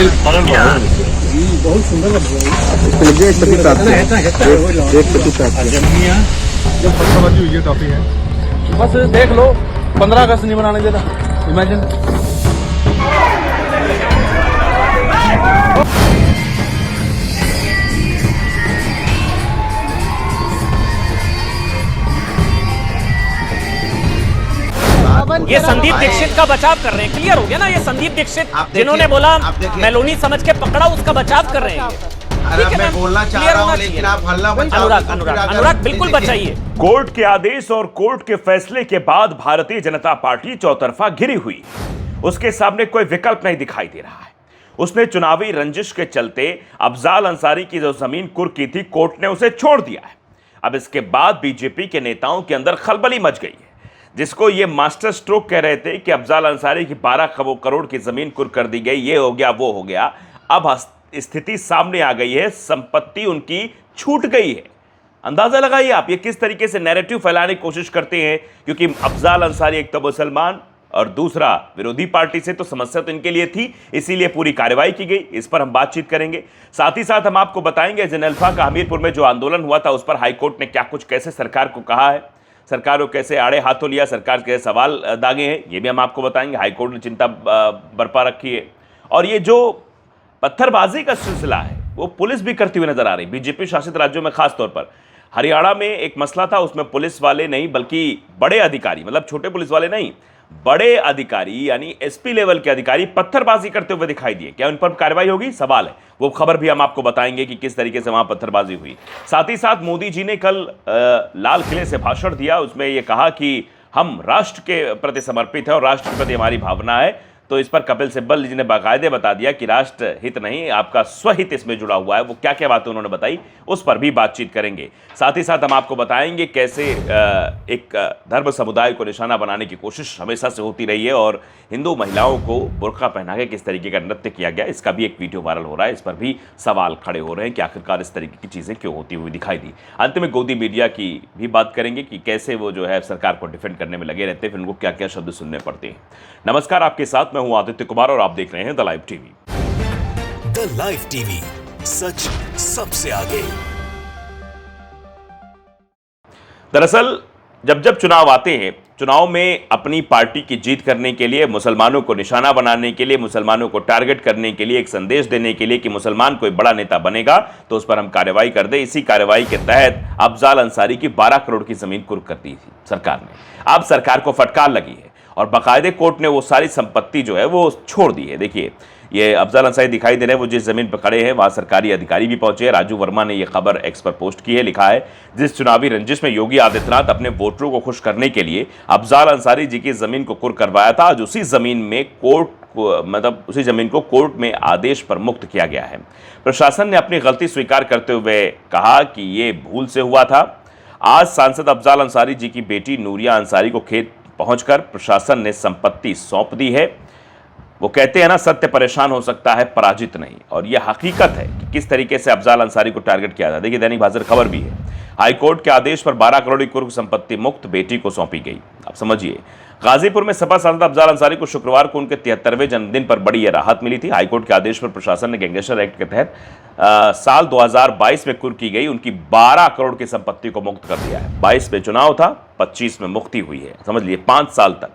बहुत सुंदर लग रहा है। जब पत्थरबाजी हुई है टॉपिक है, बस देख लो 15 अगस्त नहीं बनाने देना। इमेजिन ये संदीप दीक्षित का बचाव कर रहे हैं। क्लियर हो गया ना? ये संदीप दीक्षित जिन्होंने बोला मेलोनी समझ के पकड़ा, उसका बचाव कर रहे हैं। अरे मैं बोलना चाह रहा हूं, लेकिन आप हल्ला मचाओ। अनुराग बिल्कुल बचाइए। कोर्ट के आदेश और कोर्ट के फैसले के बाद भारतीय जनता पार्टी चौतरफा घिरी हुई। उसके सामने कोई विकल्प नहीं दिखाई दे रहा है। उसने चुनावी रंजिश के चलते अफजाल अंसारी की जो जमीन कुर्क की थी, कोर्ट ने उसे छोड़ दिया है। अब इसके बाद बीजेपी के नेताओं के अंदर खलबली मच गई है, जिसको ये मास्टर स्ट्रोक कह रहे थे कि अफजाल अंसारी की 12 करोड़ की जमीन कुर्क कर दी गई, ये हो गया वो हो गया। अब स्थिति सामने आ गई है, संपत्ति उनकी छूट गई है। अंदाजा लगाइए आप ये किस तरीके से नैरेटिव फैलाने की कोशिश करते हैं, क्योंकि अफजाल अंसारी एक तो मुसलमान और दूसरा विरोधी पार्टी से, तो समस्या तो इनके लिए थी, इसीलिए पूरी कार्रवाई की गई। इस पर हम बातचीत करेंगे। साथ ही साथ हम आपको बताएंगे जनअल्फा का हमीरपुर में जो आंदोलन हुआ था, उस पर हाईकोर्ट ने क्या कुछ कैसे सरकार को कहा है, सरकार को कैसे आड़े हाथों लिया, सरकार के सवाल दागे हैं, ये भी हम आपको बताएंगे। हाईकोर्ट ने चिंता बरपा रखी है। और ये जो पत्थरबाजी का सिलसिला है वो पुलिस भी करती हुई नजर आ रही। बीजेपी शासित राज्यों में खास तौर पर हरियाणा में एक मसला था, उसमें पुलिस वाले नहीं बल्कि बड़े अधिकारी, मतलब छोटे पुलिस वाले नहीं, बड़े अधिकारी यानी एसपी लेवल के अधिकारी पत्थरबाजी करते हुए दिखाई दिए। क्या उन पर कार्रवाई होगी? सवाल है। वो खबर भी हम आपको बताएंगे कि किस तरीके से वहां पत्थरबाजी हुई। साथ ही साथ मोदी जी ने कल लाल किले से भाषण दिया, उसमें यह कहा कि हम राष्ट्र के प्रति समर्पित है और राष्ट्र के प्रति हमारी भावना है। तो इस पर कपिल सिब्बल जी ने बाकायदे बता दिया कि राष्ट्र हित नहीं, आपका स्वहित इसमें जुड़ा हुआ है। वो क्या क्या बातें उन्होंने बताई, उस पर भी बातचीत करेंगे। साथ ही साथ हम आपको बताएंगे कैसे एक धर्म समुदाय को निशाना बनाने की कोशिश हमेशा से होती रही है और हिंदू महिलाओं को बुर्का पहना के किस तरीके का नृत्य किया गया, इसका भी एक वीडियो वायरल हो रहा है। इस पर भी सवाल खड़े हो रहे हैं कि आखिरकार इस तरीके की चीज़ें क्यों होती हुई दिखाई दी। अंत में गोदी मीडिया की भी बात करेंगे कि कैसे वो जो है सरकार को डिफेंड करने में लगे रहते हैं, फिर उनको क्या क्या शब्द सुनने पड़ते हैं। नमस्कार, आपके साथ मैं हूं आदित्य कुमार और आप देख रहे हैं the Live TV. The Live TV, सच सबसे आगे। दरअसल जब जब चुनाव आते हैं, चुनाव में अपनी पार्टी की जीत करने के लिए, मुसलमानों को निशाना बनाने के लिए, मुसलमानों को टारगेट करने के लिए, एक संदेश देने के लिए कि मुसलमान कोई बड़ा नेता बनेगा तो उस पर हम कार्रवाई कर दें। इसी कार्रवाई के तहत अफजाल अंसारी की 12 करोड़ की जमीन कुर्क कर दी थी सरकार ने। अब सरकार को फटकार लगी है और बाकायदे कोर्ट ने वो सारी संपत्ति जो है वो छोड़ दी है। देखिए, ये अफजाल अंसारी दिखाई दे रहे हैं, वो जिस जमीन पर खड़े हैं वहां सरकारी अधिकारी भी पहुंचे हैं। राजू वर्मा ने यह खबर एक्स पर पोस्ट की है, लिखा है, जिस चुनावी रंजिश में योगी आदित्यनाथ अपने वोटरों को खुश करने के लिए अफजाल अंसारी जी की जमीन को कुर्क करवाया था, आज उसी जमीन में उसी जमीन को कोर्ट में आदेश पर मुक्त किया गया है। प्रशासन ने अपनी गलती स्वीकार करते हुए कहा कि ये भूल से हुआ था। आज सांसद अफजाल अंसारी जी की बेटी नूरिया अंसारी को खेत पहुंचकर प्रशासन ने संपत्ति सौंप दी है। वो कहते हैं ना, सत्य परेशान हो सकता है, पराजित नहीं। और यह हकीकत है कि किस तरीके से अफजाल अंसारी को टारगेट किया था। देखिए, दैनिक भास्कर खबर भी है, हाईकोर्ट के आदेश पर 12 करोड़ की कुर्क संपत्ति मुक्त बेटी को सौंपी गई। अब समझिए, गाजीपुर में सपा सांसद अफजाल अंसारी को शुक्रवार को उनके 73वें जन्मदिन पर बड़ी यह राहत मिली थी। हाईकोर्ट के आदेश पर प्रशासन ने गैंगस्टर एक्ट के तहत साल 2022 में कुर्क की गई उनकी 12 करोड़ की संपत्ति को मुक्त कर दिया है। 22 में चुनाव था, 25 में मुक्ति हुई है। समझ लिए, 5 साल तक।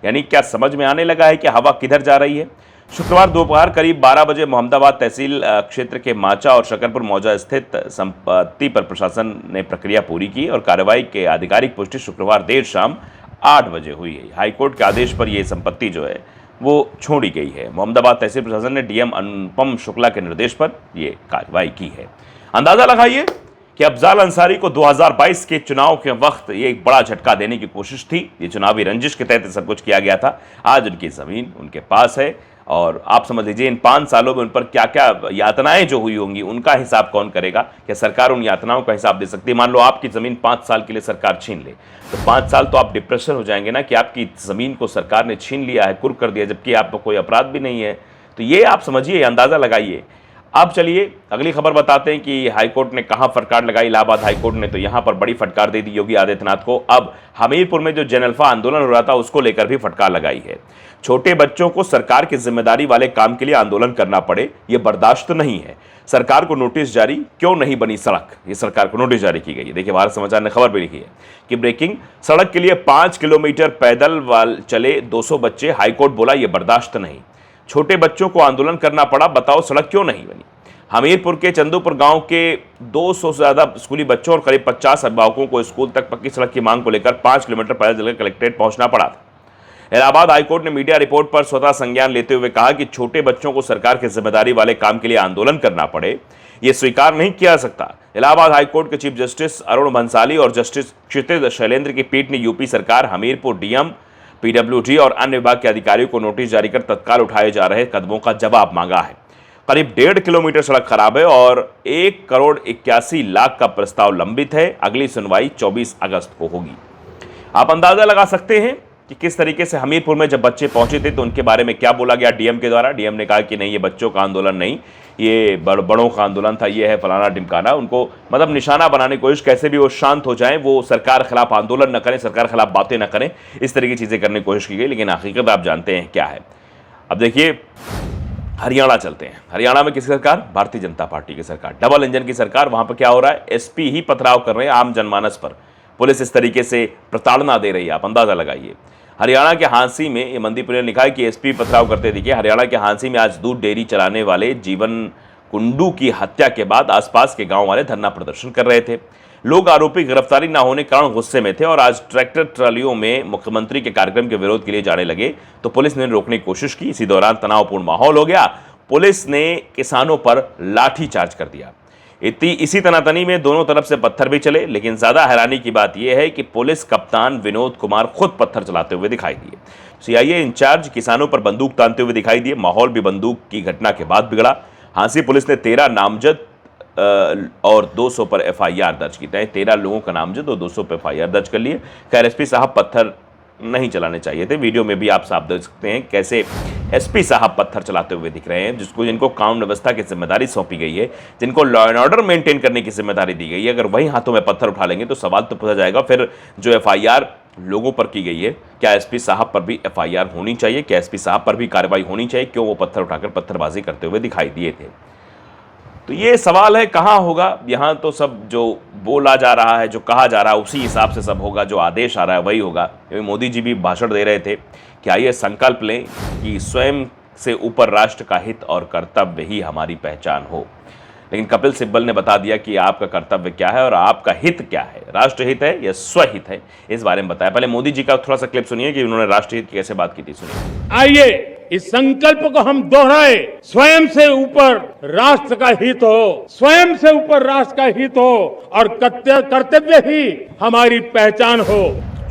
यानी क्या समझ में आने लगा है कि हवा किधर जा रही है। शुक्रवार दोपहर करीब 12 बजे मोहम्मदाबाद तहसील क्षेत्र के माचा और शकरपुर मौजा स्थित संपत्ति पर प्रशासन ने प्रक्रिया पूरी की और कार्रवाई के आधिकारिक पुष्टि शुक्रवार देर शाम 8 बजे हुई है। हाईकोर्ट के आदेश पर यह संपत्ति जो है वो छोड़ी गई है। मोहम्मदाबाद तहसील प्रशासन ने डीएम अनुपम शुक्ला के निर्देश पर यह कार्रवाई की है। अंदाजा लगाइए कि अफजाल अंसारी को 2022 के चुनाव के वक्त ये एक बड़ा झटका देने की कोशिश थी। ये चुनावी रंजिश के तहत सब कुछ किया गया था। आज उनकी जमीन उनके पास है और आप समझ लीजिए इन 5 सालों में उन पर क्या क्या यातनाएं जो हुई होंगी, उनका हिसाब कौन करेगा? क्या सरकार उन यातनाओं का हिसाब दे सकती है? मान लो आपकी ज़मीन 5 साल के लिए सरकार छीन ले, तो 5 साल तो आप डिप्रेशन हो जाएंगे ना कि आपकी ज़मीन को सरकार ने छीन लिया है, कुर्क कर दिया, जबकि आपको कोई अपराध भी नहीं है। तो ये आप समझिए, अंदाज़ा लगाइए। अब चलिए अगली खबर बताते हैं कि हाईकोर्ट ने कहां फटकार लगाई। इलाहाबाद हाईकोर्ट ने तो यहां पर बड़ी फटकार दे दी योगी आदित्यनाथ को। अब हमीरपुर में जो जन अल्फा आंदोलन हो रहा था उसको लेकर भी फटकार लगाई है। छोटे बच्चों को सरकार की जिम्मेदारी वाले काम के लिए आंदोलन करना पड़े, यह बर्दाश्त नहीं है। सरकार को नोटिस जारी, क्यों नहीं बनी सड़क, ये सरकार को नोटिस जारी की गई है। देखिए भारत समाचार ने खबर भी लिखी है कि ब्रेकिंग, सड़क के लिए 5 किलोमीटर पैदल चले 200 बच्चे, हाईकोर्ट बोला यह बर्दाश्त नहीं। छोटे बच्चों को आंदोलन करना पड़ा, बताओ सड़क क्यों नहीं बनी। हमीरपुर के चंदूपुर गांव के 200 से ज्यादा स्कूली बच्चों और करीब 50 अभिभावकों को स्कूल तक पक्की सड़क की मांग को लेकर 5 किलोमीटर पैदल चलकर कलेक्ट्रेट पहुंचना पड़ा था। इलाहाबाद हाईकोर्ट ने मीडिया रिपोर्ट पर स्वतः संज्ञान लेते हुए कहा कि छोटे बच्चों को सरकार की जिम्मेदारी वाले काम के लिए आंदोलन करना पड़े, यह स्वीकार नहीं किया जा सकता। इलाहाबाद हाईकोर्ट के चीफ जस्टिस अरुण भंसाली और जस्टिस क्षितिज शैलेंद्र की पीठ ने यूपी सरकार, हमीरपुर डीएम, पीडब्ल्यूडी और अन्य विभाग के अधिकारियों को नोटिस जारी कर तत्काल उठाए जा रहे कदमों का जवाब मांगा है। करीब 1.5 किलोमीटर सड़क खराब है और 1 करोड़ 81 लाख का प्रस्ताव लंबित है। अगली सुनवाई 24 अगस्त को होगी। आप अंदाजा लगा सकते हैं कि किस तरीके से हमीरपुर में जब बच्चे पहुंचे थे तो उनके बारे में क्या बोला गया डीएम के द्वारा। डीएम ने कहा कि नहीं, ये बच्चों का आंदोलन नहीं, ये बड़ों का आंदोलन था, ये है फलाना ढिमकाना। उनको मतलब निशाना बनाने की कोशिश, कैसे भी वो शांत हो जाएं, वो सरकार खिलाफ आंदोलन न करें, सरकार खिलाफ बातें न करें, इस तरह की चीजें करने की कोशिश की गई। लेकिन हकीकत आप जानते हैं क्या है। अब देखिए हरियाणा चलते हैं। हरियाणा में किसकी सरकार? भारतीय जनता पार्टी की सरकार, डबल इंजन की सरकार। वहां पर क्या हो रहा है? एसपी ही पथराव कर रहे हैं आम जनमानस पर। पुलिस इस तरीके से प्रताड़ना दे रही है, आप अंदाजा लगाइए। हरियाणा के हांसी में, ये मनदीप ने लिखा है कि एसपी पथराव करते दिखे। हरियाणा के हांसी में आज दूध डेयरी चलाने वाले जीवन कुंडू की हत्या के बाद आसपास के गांव वाले धरना प्रदर्शन कर रहे थे। लोग आरोपी गिरफ्तारी न होने के कारण गुस्से में थे और आज ट्रैक्टर ट्रालियों में मुख्यमंत्री के कार्यक्रम के विरोध के लिए जाने लगे तो पुलिस ने रोकने की कोशिश की। इसी दौरान तनावपूर्ण माहौल हो गया। पुलिस ने किसानों पर लाठीचार्ज कर दिया। इसी तनातनी में दोनों तरफ से पत्थर भी चले। लेकिन ज्यादा हैरानी की बात यह है कि पुलिस कप्तान विनोद कुमार खुद पत्थर चलाते हुए दिखाई दिए। सीआईए इंचार्ज किसानों पर बंदूक तानते हुए दिखाई दिए। माहौल भी बंदूक की घटना के बाद बिगड़ा। हांसी पुलिस ने 13 नामजद और 200 पर एफआईआर दर्ज की। 13 लोगों का नामजद और 200 पर एफआईआर दर्ज कर लिए। खैर एसपी साहब पत्थर नहीं चलाने चाहिए थे। वीडियो में भी आप साफ देख सकते हैं कैसे एसपी साहब पत्थर चलाते हुए दिख रहे हैं, जिनको कानून व्यवस्था की जिम्मेदारी सौंपी गई है, जिनको लॉ एंड ऑर्डर मेंटेन करने की जिम्मेदारी दी गई है। अगर वही हाथों में पत्थर उठा लेंगे तो सवाल तो पूछा जाएगा फिर जो एफआईआर लोगों पर की गई है, क्या एसपी साहब पर भी एफआईआर होनी चाहिए? क्या एसपी साहब पर भी कार्रवाई होनी चाहिए? क्यों वो पत्थर उठाकर पत्थरबाजी करते हुए दिखाई दिए थे? तो ये सवाल है, कहाँ होगा? यहाँ तो सब जो बोला जा रहा है, जो कहा जा रहा है, उसी हिसाब से सब होगा। जो आदेश आ रहा है वही होगा। मोदी जी भी भाषण दे रहे थे कि आइए संकल्प लें कि स्वयं से ऊपर राष्ट्र का हित और कर्तव्य ही हमारी पहचान हो। लेकिन कपिल सिब्बल ने बता दिया कि आपका कर्तव्य क्या है और आपका हित क्या है, राष्ट्रहित है या स्वहित है, इस बारे में बताया। पहले मोदी जी का थोड़ा सा क्लिप सुनिए कि उन्होंने राष्ट्रहित की कैसे बात की थी। सुनिए। आइए इस संकल्प को हम दोहराए, स्वयं से ऊपर राष्ट्र का हित हो, स्वयं से ऊपर राष्ट्र का हित हो और कर्तव्य ही हमारी पहचान हो।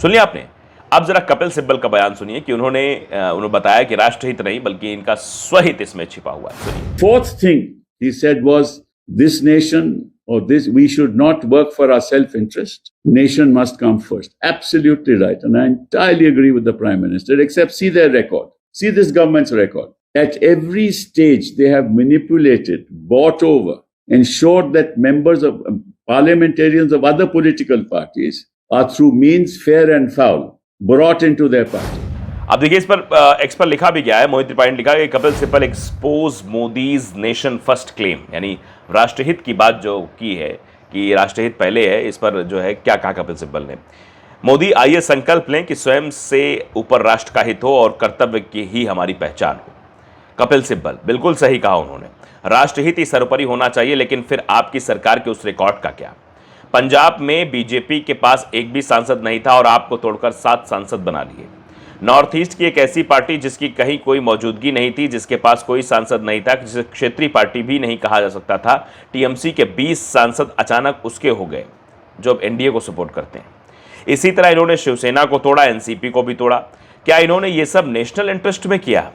सुनिए आपने। अब जरा कपिल सिब्बल का बयान सुनिए कि उन्होंने बताया कि राष्ट्रहित नहीं बल्कि इनका स्वहित इसमें छिपा हुआ है। सुनिए। Fourth thing he said was this nation or this we should not work for our self-interest. Nation must come first. Absolutely right, and I entirely agree with the Prime Minister. Except see their record. See this government's record. At every stage, they have manipulated, bought over, ensured that members of parliamentarians of other political parties are through means fair and foul brought into their party. अब देखिए इस पर x पर लिखा भी गया है, मोहित त्रिपाठी ने लिखा है कि Kapil Sibal expose Modi's nation first claim, यानी राष्ट्रहित की बात जो की है कि राष्ट्रहित पहले है, इस पर जो है क्या कहा कपिल सिब्बल ने। मोदी आइए संकल्प लें कि स्वयं से ऊपर राष्ट्र का हित हो और कर्तव्य की ही हमारी पहचान हो। कपिल सिब्बल बिल्कुल सही कहा उन्होंने। राष्ट्रहित ही सर्वोपरि होना चाहिए, लेकिन फिर आपकी सरकार के उस रिकॉर्ड का क्या? पंजाब में बीजेपी के पास एक भी सांसद नहीं था और आपको तोड़कर 7 सांसद बना लिए। नॉर्थ ईस्ट की एक ऐसी पार्टी जिसकी कहीं कोई मौजूदगी नहीं थी, जिसके पास कोई सांसद नहीं था, जिसे क्षेत्रीय पार्टी भी नहीं कहा जा सकता था, टीएमसी के 20 सांसद अचानक उसके हो गए जो अब एनडीए को सपोर्ट करते हैं। इसी तरह इन्होंने शिवसेना को तोड़ा, एनसीपी को भी तोड़ा। क्या इन्होंने ये सब नेशनल इंटरेस्ट में किया?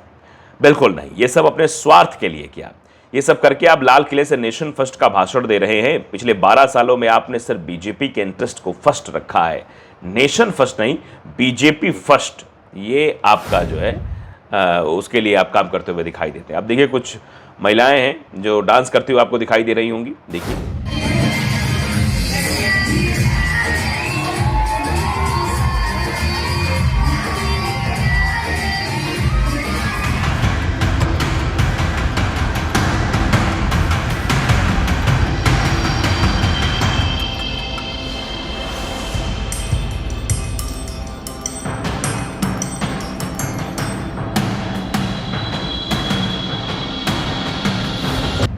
बिल्कुल नहीं, ये सब अपने स्वार्थ के लिए किया। ये सब करके आप लाल किले से नेशन फर्स्ट का भाषण दे रहे हैं। पिछले 12 सालों में आपने सिर्फ बीजेपी के इंटरेस्ट को फर्स्ट रखा है, नेशन फर्स्ट नहीं, बीजेपी फर्स्ट। ये आपका जो है उसके लिए आप काम करते हुए दिखाई देते हैं। अब देखिए कुछ महिलाएं हैं जो डांस करती हुई आपको दिखाई दे रही होंगी, देखिए।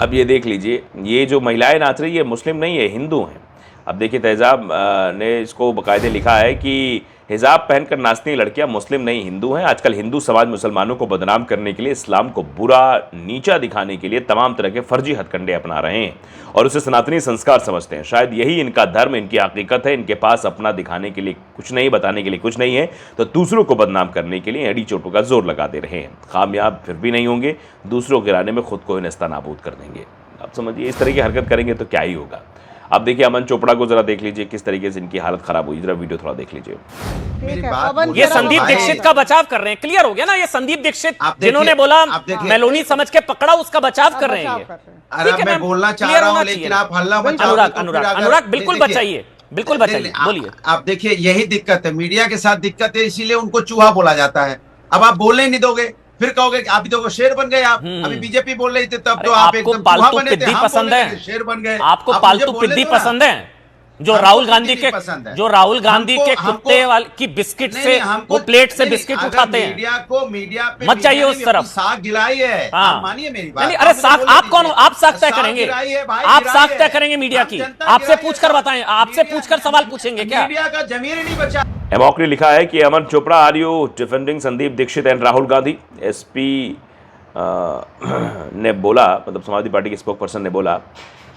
अब ये देख लीजिए, ये जो महिलाएं नाच रही है मुस्लिम नहीं है, हिंदू हैं। अब देखिए तेजाब ने इसको बाकायदे लिखा है कि हिजाब पहनकर नाचती लड़कियां मुस्लिम नहीं हिंदू हैं। आजकल हिंदू समाज मुसलमानों को बदनाम करने के लिए, इस्लाम को बुरा नीचा दिखाने के लिए तमाम तरह के फर्जी हथकंडे अपना रहे हैं और उसे सनातनी संस्कार समझते हैं। शायद यही इनका धर्म, इनकी हकीकत है। इनके पास अपना दिखाने के लिए कुछ नहीं, बताने के लिए कुछ नहीं है, तो दूसरों को बदनाम करने के लिए एड़ी चोटों का जोर लगा दे रहे हैं। कामयाब फिर भी नहीं होंगे, दूसरों के गिराने में खुद को ही नेस्तनाबूद कर देंगे। आप समझिए, इस तरह की हरकत करेंगे तो क्या ही होगा। अब देखिए अमन चोपड़ा को जरा देख लीजिए, किस तरीके से इनकी हालत खराब हुई। जरा वीडियो थोड़ा देख लीजिए। मेरी बात ये संदीप दीक्षित का बचाव कर रहे हैं, क्लियर हो गया ना। ये संदीप दीक्षित जिन्होंने बोला मेलोनी समझ के पकड़ा, उसका बचाव कर रहे हैं। अरे मैं बोलना चाह रहा हूँ लेकिन आप हल्ला मचाओ। अनुराग बिल्कुल बचाइए, बिल्कुल बचाइए, बोलिए। आप देखिए यही दिक्कत है, मीडिया के साथ दिक्कत है, इसीलिए उनको चूहा बोला जाता है। अब आप बोलने नहीं दोगे, फिर कहोगे आप भी तो शेर बन गए। आप अभी बीजेपी बोल रही थी तब तो आप एकदम चूहा बने थे, हम पसंद है, शेर बन गए। आपको पालतू पिद्दी पसंद है, जो राहुल गांधी के कुत्ते की बिस्किट से वो प्लेट से बिस्किट उठाते हैं। मीडिया पे मत जाइए उस तरफ। साख गिलाई है, मानिए मेरी बात। अरे साख आप कौन हो? आप साख तय करेंगे, आप साख तय करेंगे मीडिया की। आपसे पूछकर बताएं, आपसे पूछकर सवाल पूछेंगे क्या? मीडिया का जमीर ही नहीं बचा। एमॉक ने लिखा है कि Aman Chopra, are you defending Sandeep Dikshit and Rahul Gandhi? SP ने बोला, मतलब समाजवादी पार्टी के स्पोक पर्सन ने बोला,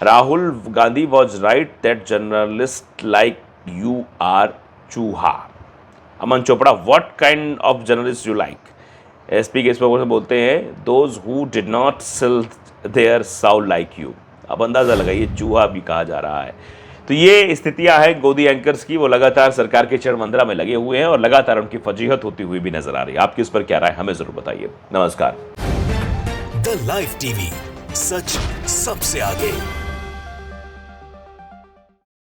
Rahul Gandhi was right that journalist like you are चूहा। Aman Chopra, what kind of journalist you like? SP के स्पोक पर्सन बोलते हैं, those who did not sell their soul like you. अब अंदाजा लगाइए, चूहा भी कहा जा रहा है। तो ये स्थितियां हैं गोदी एंकर्स की। वो लगातार सरकार के चरणवंदना में लगे हुए हैं और लगातार उनकी फजीहत होती हुई भी नजर आ रही है। आपकी इस पर क्या राय, हमें जरूर बताइए। नमस्कार। द लाइव टीवी, सच सबसे आगे।